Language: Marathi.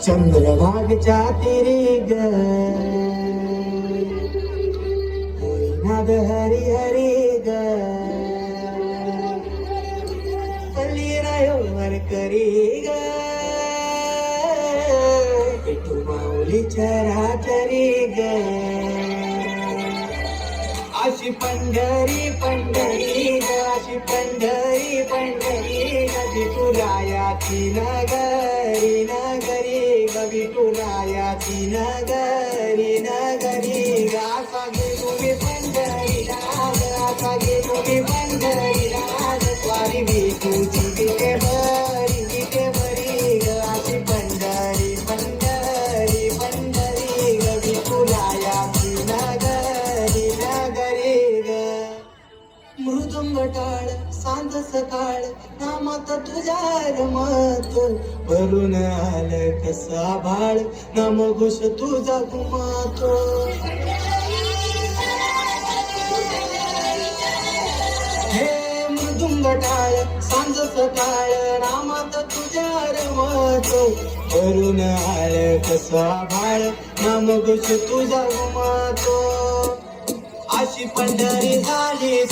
चंद्रभागच्या तिरी ग नाद हरी हरी ग पल्ली रायो करी ग विठू माऊली चराचरी ग अशी पंढरी पंढरी ग अशी पंढरी पंढरी ग विठुरायाची नगरी नगरी ग विठुरायाची नगरी नगरी ग असा गे तुम्ही पंढरी राग असा गे तुम्ही पंढरी राग स्वारी विठूची विटे बरी ग अशी पंढरी पंढरी पंढरी ग विठुरायाची नगरी नगरी ग मृदुंग टाळ सांज सकाळ नामात तुझ्या रमत भरून आलं कसा भाळ नाम घोष तुझा घुमातो हे मृदुंग टाळ सांज सकाळ नामात तुझ्या रमत भरून आलं कसा भाळ नाम घोष तुझा घुमातो अशी पंढरी झाली